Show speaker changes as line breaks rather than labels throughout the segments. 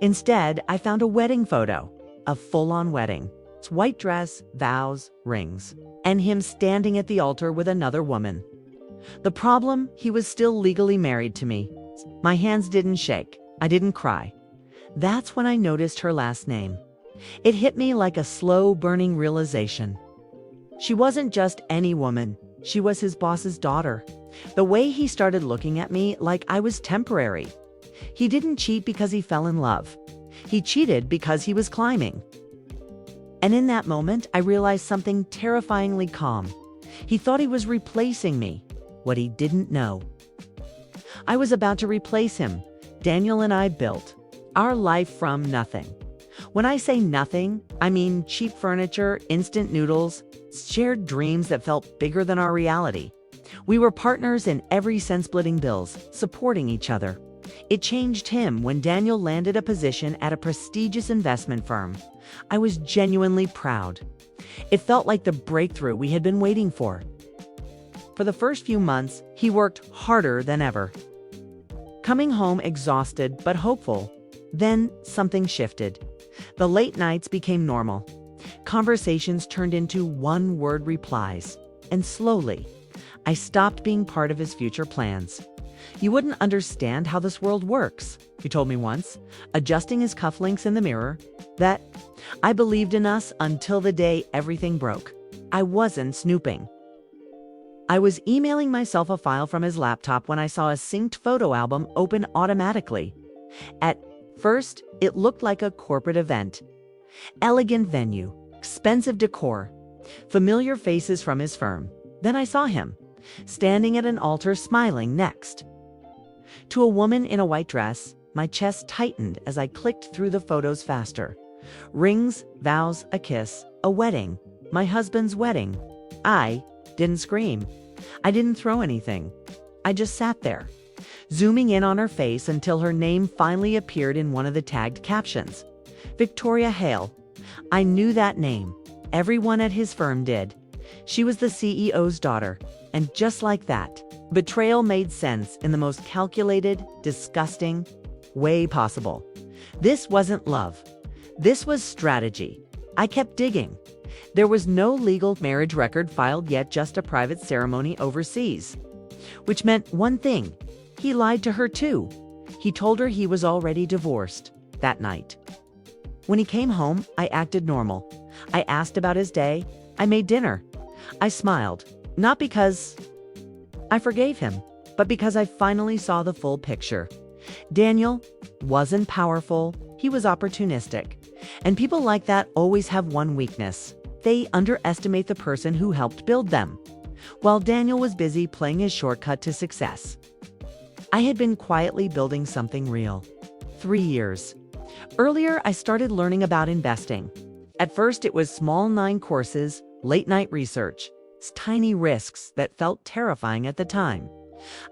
Instead, I found a wedding photo, a full-on wedding. It's white dress, vows, rings, and him standing at the altar with another woman. The problem, he was still legally married to me. My hands didn't shake. I didn't cry. That's when I noticed her last name. It hit me like a slow burning realization. She wasn't just any woman. She was his boss's daughter. The way he started looking at me like I was temporary. He didn't cheat because he fell in love. He cheated because he was climbing. And in that moment, I realized something terrifyingly calm. He thought he was replacing me. What he didn't know. I was about to replace him. Daniel and I built our life from nothing. When I say nothing, I mean cheap furniture, instant noodles, shared dreams that felt bigger than our reality. We were partners in every sense, splitting bills, supporting each other. It changed him when Daniel landed a position at a prestigious investment firm. I was genuinely proud. It felt like the breakthrough we had been waiting for. For the first few months, he worked harder than ever. Coming home exhausted but hopeful. Then something shifted. The late nights became normal. Conversations turned into one-word replies. And slowly, I stopped being part of his future plans. "You wouldn't understand how this world works," he told me once, adjusting his cufflinks in the mirror. That I believed in us until the day everything broke. I wasn't snooping. I was emailing myself a file from his laptop when I saw a synced photo album open automatically. At first, it looked like a corporate event. Elegant venue, expensive decor, familiar faces from his firm. Then I saw him, standing at an altar smiling next to a woman in a white dress. My chest tightened as I clicked through the photos faster. Rings, vows, a kiss, a wedding, my husband's wedding. I didn't scream. I didn't throw anything. I just sat there, zooming in on her face until her name finally appeared in one of the tagged captions. Victoria Hale. I knew that name. Everyone at his firm did. She was the CEO's daughter. And just like that, betrayal made sense in the most calculated, disgusting way possible. This wasn't love. This was strategy. I kept digging. There was no legal marriage record filed yet, just a private ceremony overseas. Which meant one thing. He lied to her too. He told her he was already divorced that night. When he came home, I acted normal. I asked about his day. I made dinner. I smiled. Not because I forgave him, but because I finally saw the full picture. Daniel wasn't powerful. He was opportunistic. And people like that always have one weakness. They underestimate the person who helped build them. While Daniel was busy playing his shortcut to success, I had been quietly building something real. 3 years. Earlier, I started learning about investing. At first, it was small 9 courses, late-night research, tiny risks that felt terrifying at the time.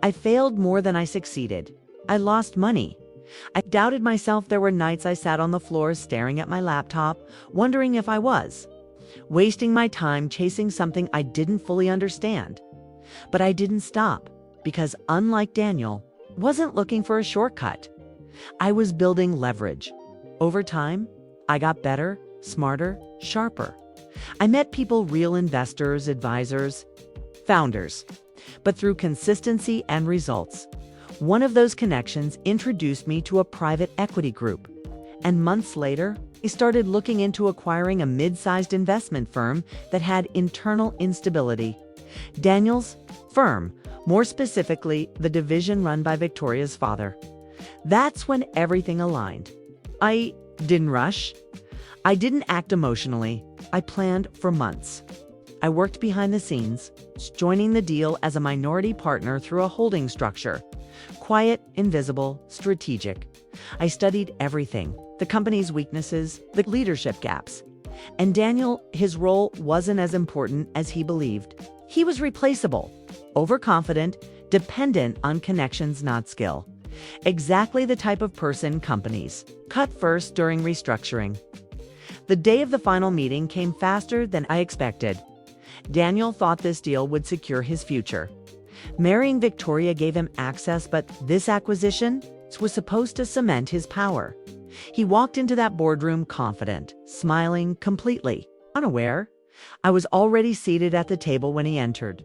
I failed more than I succeeded. I lost money. I doubted myself. There were nights I sat on the floor staring at my laptop, wondering if I was wasting my time chasing something I didn't fully understand. But I didn't stop, because unlike Daniel, I wasn't looking for a shortcut. I was building leverage. Over time, I got better, smarter, sharper. I met people, real investors, advisors, founders. But through consistency and results, one of those connections introduced me to a private equity group. And months later, I started looking into acquiring a mid-sized investment firm that had internal instability. Daniel's firm, more specifically, the division run by Victoria's father. That's when everything aligned. I didn't rush. I didn't act emotionally. I planned for months. I worked behind the scenes, joining the deal as a minority partner through a holding structure. Quiet, invisible, strategic. I studied everything, the company's weaknesses, the leadership gaps. And Daniel, his role wasn't as important as he believed. He was replaceable, overconfident, dependent on connections, not skill. Exactly the type of person companies cut first during restructuring. The day of the final meeting came faster than I expected. Daniel thought this deal would secure his future. Marrying Victoria gave him access, but this acquisition was supposed to cement his power. He walked into that boardroom confident, smiling completely unaware. I was already seated at the table when he entered.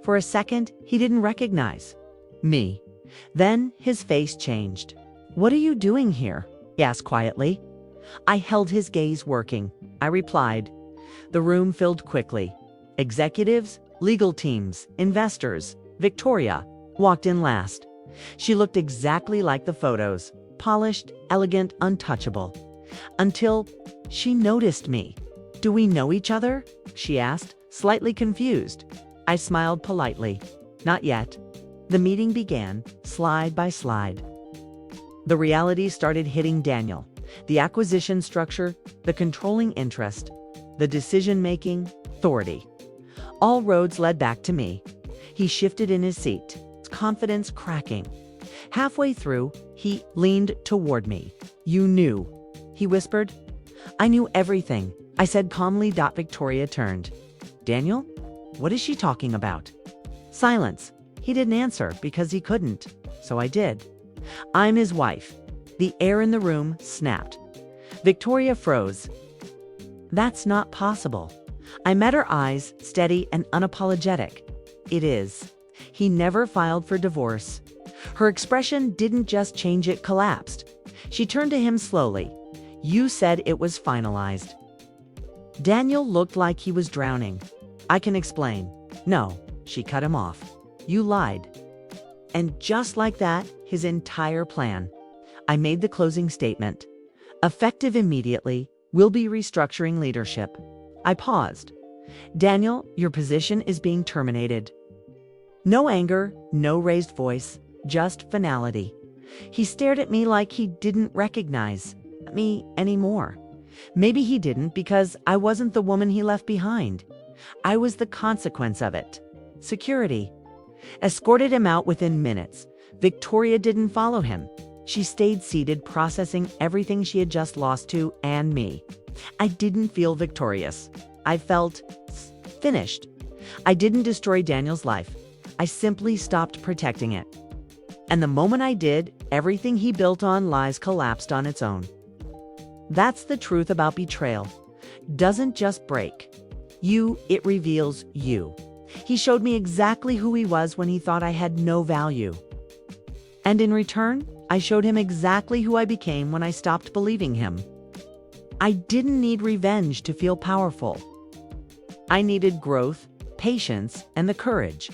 For a second, he didn't recognize me. Then his face changed. "What are you doing here?" he asked quietly. I held his gaze working. I replied. The room filled quickly. Executives, legal teams, investors. Victoria walked in last. She looked exactly like the photos, polished, elegant, untouchable. Until she noticed me. "Do we know each other?" she asked, slightly confused. I smiled politely. "Not yet." The meeting began, slide by slide. The reality started hitting Daniel. The acquisition structure, the controlling interest, the decision-making, authority. All roads led back to me. He shifted in his seat, confidence cracking. Halfway through, he leaned toward me. "You knew," he whispered. "I knew everything," I said calmly. Victoria turned. "Daniel, what is she talking about?" Silence. He didn't answer because he couldn't, so I did. "I'm his wife." The air in the room snapped. Victoria froze. "That's not possible." I met her eyes, steady and unapologetic. "It is. He never filed for divorce." Her expression didn't just change, it collapsed. She turned to him slowly. "You said it was finalized." Daniel looked like he was drowning. "I can explain." "No," she cut him off. "You lied." And just like that, his entire plan. I made the closing statement. "Effective immediately, we'll be restructuring leadership." I paused. "Daniel, your position is being terminated." No anger, no raised voice, just finality. He stared at me like he didn't recognize me anymore. Maybe he didn't because I wasn't the woman he left behind. I was the consequence of it. Security escorted him out within minutes. Victoria didn't follow him. She stayed seated, processing everything she had just lost to and me. I didn't feel victorious. I felt finished. I didn't destroy Daniel's life. I simply stopped protecting it. And the moment I did, everything he built on lies collapsed on its own. That's the truth about betrayal. Doesn't just break you, it reveals you. He showed me exactly who he was when he thought I had no value. And in return, I showed him exactly who I became when I stopped believing him. I didn't need revenge to feel powerful. I needed growth, patience, and the courage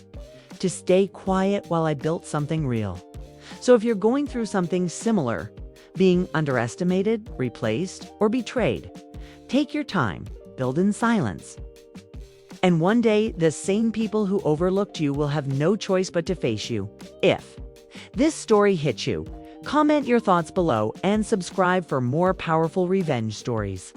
to stay quiet while I built something real. So if you're going through something similar, being underestimated, replaced, or betrayed, take your time, build in silence. And one day, the same people who overlooked you will have no choice but to face you. If this story hit you, comment your thoughts below and subscribe for more powerful revenge stories.